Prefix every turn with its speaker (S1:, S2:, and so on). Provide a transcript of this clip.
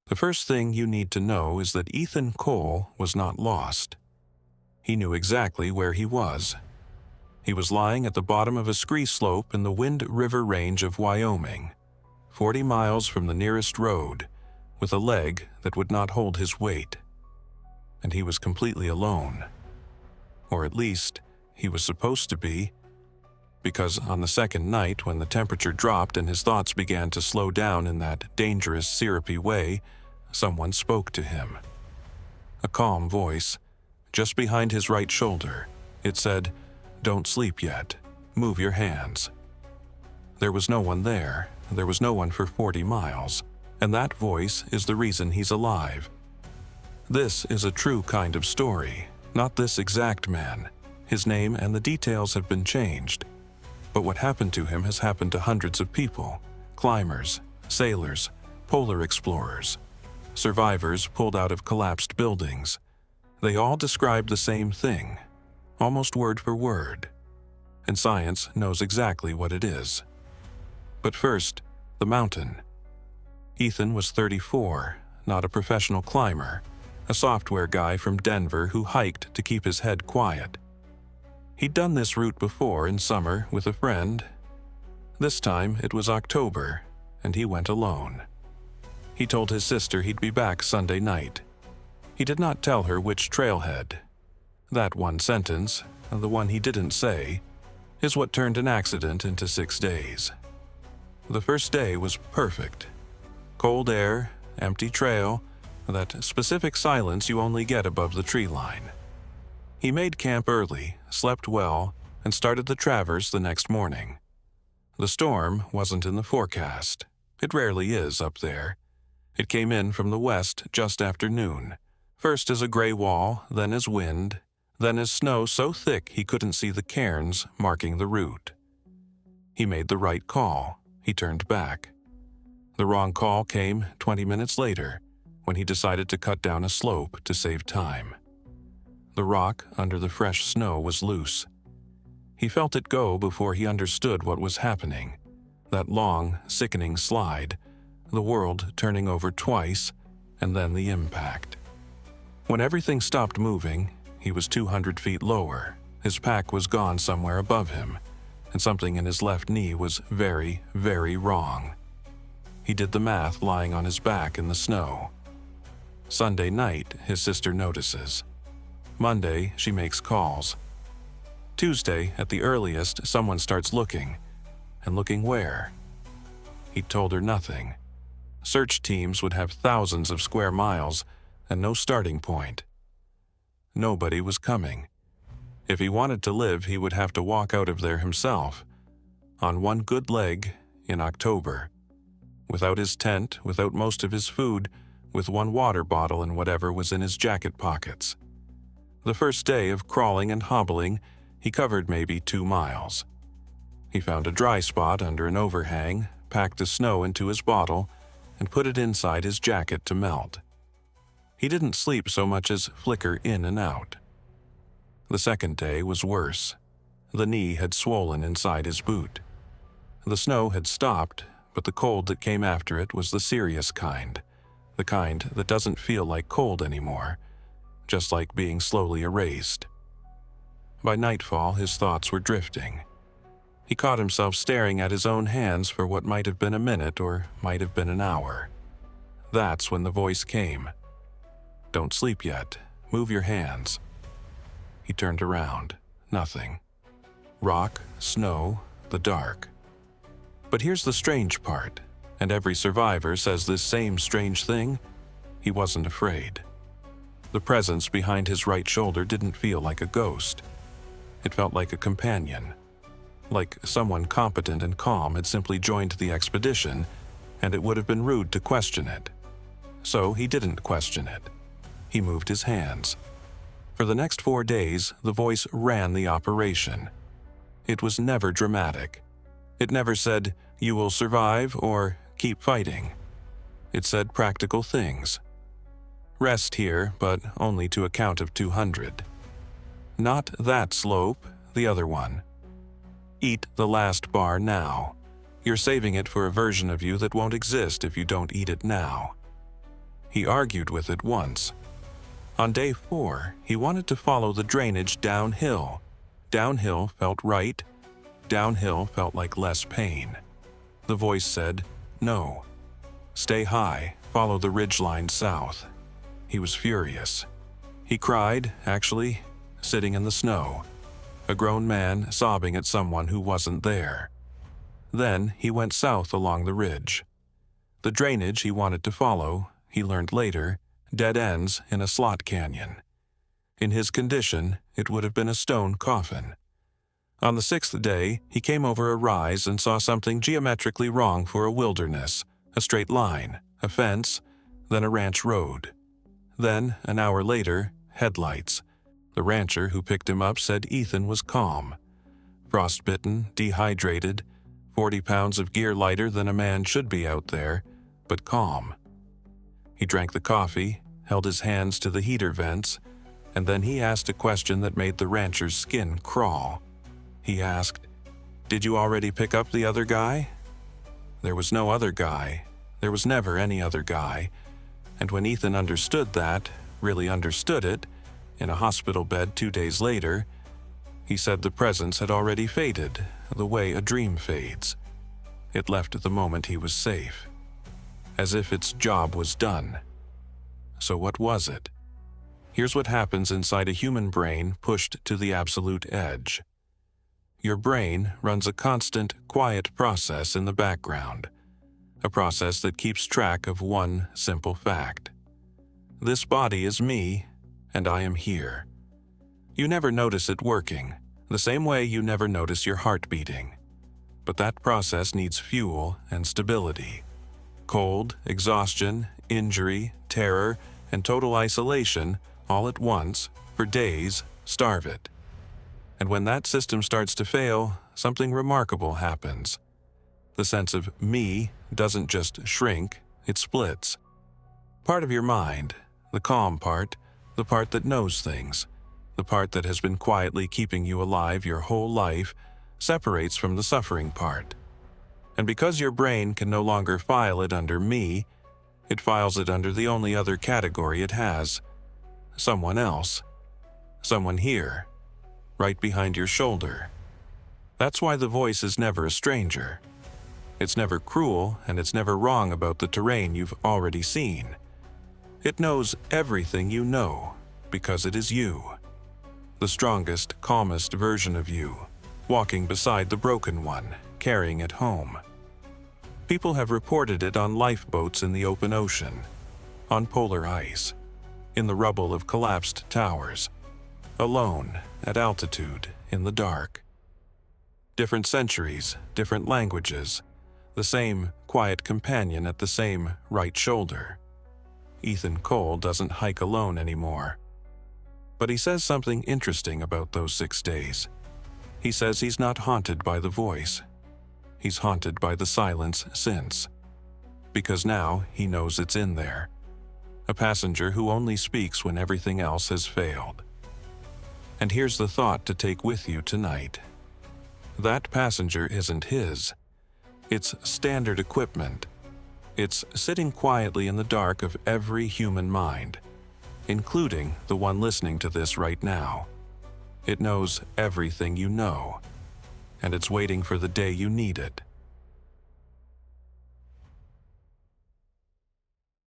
S1: The first thing you need to know is that Ethan Cole was not lost. He knew exactly where he was. He was lying at the bottom of a scree slope in the Wind River Range of Wyoming, 40 miles from the nearest road, with a leg that would not hold his weight. And he was completely alone. Or at least, he was supposed to be, because on the second night, when the temperature dropped and his thoughts began to slow down in that dangerous, syrupy way, someone spoke to him. A calm voice, just behind his right shoulder. It said, "Don't sleep yet. Move your hands." There was no one there. There was no one for 40 miles. And that voice is the reason he's alive. This is a true kind of story, not this exact man. His name and the details have been changed. But what happened to him has happened to hundreds of people: climbers, sailors, polar explorers, survivors pulled out of collapsed buildings. They all describe the same thing, almost word for word. And science knows exactly what it is. But first, the mountain. Ethan was 34, not a professional climber, a software guy from Denver who hiked to keep his head quiet. He'd done this route before in summer with a friend. This time it was October, and he went alone. He told his sister he'd be back Sunday night. He did not tell her which trailhead. That one sentence, the one he didn't say, is what turned an accident into 6 days. The first day was perfect. Cold air, empty trail, that specific silence you only get above the tree line. He made camp early, slept well, and started the traverse the next morning. The storm wasn't in the forecast. It rarely is up there. It came in from the west just after noon, first as a gray wall, then as wind, then as snow so thick he couldn't see the cairns marking the route. He made the right call. He turned back. The wrong call came 20 minutes later, when he decided to cut down a slope to save time. The rock under the fresh snow was loose. He felt it go before he understood what was happening. That long, sickening slide, the world turning over twice, and then the impact. When everything stopped moving, he was 200 feet lower. His pack was gone somewhere above him, and something in his left knee was very, very wrong. He did the math lying on his back in the snow. Sunday night, his sister notices. Monday, she makes calls. Tuesday, at the earliest, someone starts looking. And looking where? He told her nothing. Search teams would have thousands of square miles and no starting point. Nobody was coming. If he wanted to live, he would have to walk out of there himself, on one good leg, in October. Without his tent, without most of his food, with one water bottle and whatever was in his jacket pockets. The first day of crawling and hobbling, he covered maybe 2 miles. He found a dry spot under an overhang, packed the snow into his bottle, and put it inside his jacket to melt. He didn't sleep so much as flicker in and out. The second day was worse. The knee had swollen inside his boot. The snow had stopped, but the cold that came after it was the serious kind, the kind that doesn't feel like cold anymore, just like being slowly erased. By nightfall, his thoughts were drifting. He caught himself staring at his own hands for what might have been a minute or might have been an hour. That's when the voice came. "Don't sleep yet. Move your hands." He turned around. Nothing. Rock, snow, the dark. But here's the strange part, and every survivor says this same strange thing. He wasn't afraid. The presence behind his right shoulder didn't feel like a ghost. It felt like a companion. Like someone competent and calm had simply joined the expedition, and it would have been rude to question it. So he didn't question it. He moved his hands. For the next 4 days, the voice ran the operation. It was never dramatic. It never said, "You will survive," or "Keep fighting." It said practical things. Rest here, but only to a count of 200. Not that slope, the other one. Eat the last bar now. You're saving it for a version of you that won't exist if you don't eat it now. He argued with it once. On day 4, he wanted to follow the drainage downhill. Downhill felt right. Downhill felt like less pain. The voice said, "No. Stay high, follow the ridgeline south." He was furious. He cried, actually, sitting in the snow, a grown man sobbing at someone who wasn't there. Then he went south along the ridge. The drainage he wanted to follow, he learned later, dead ends in a slot canyon. In his condition, it would have been a stone coffin. On the 6th day, he came over a rise and saw something geometrically wrong for a wilderness, a straight line, a fence, then a ranch road. Then, an hour later, headlights. The rancher who picked him up said Ethan was calm. Frostbitten, dehydrated, 40 pounds of gear lighter than a man should be out there, but calm. He drank the coffee, held his hands to the heater vents, and then he asked a question that made the rancher's skin crawl. He asked, "Did you already pick up the other guy?" There was no other guy. There was never any other guy. And when Ethan understood that, really understood it, in a hospital bed 2 days later, he said the presence had already faded, the way a dream fades. It left the moment he was safe, as if its job was done. So what was it? Here's what happens inside a human brain pushed to the absolute edge. Your brain runs a constant, quiet process in the background, a process that keeps track of one simple fact. This body is me, and I am here. You never notice it working, the same way you never notice your heart beating. But that process needs fuel and stability. Cold, exhaustion, injury, terror, and total isolation, all at once, for days, starve it. And when that system starts to fail, something remarkable happens. The sense of me doesn't just shrink, it splits. Part of your mind, the calm part, the part that knows things, the part that has been quietly keeping you alive your whole life, separates from the suffering part. And because your brain can no longer file it under me, it files it under the only other category it has: someone else. Someone here, right behind your shoulder. That's why the voice is never a stranger. It's never cruel, and it's never wrong about the terrain you've already seen. It knows everything you know, because it is you. The strongest, calmest version of you, walking beside the broken one, carrying it home. People have reported it on lifeboats in the open ocean, on polar ice, in the rubble of collapsed towers, alone, at altitude, in the dark. Different centuries, different languages, the same quiet companion at the same right shoulder. Ethan Cole doesn't hike alone anymore. But he says something interesting about those 6 days. He says he's not haunted by the voice. He's haunted by the silence since. Because now he knows it's in there. A passenger who only speaks when everything else has failed. And here's the thought to take with you tonight. That passenger isn't his. It's standard equipment. It's sitting quietly in the dark of every human mind, including the one listening to this right now. It knows everything you know, and it's waiting for the day you need it.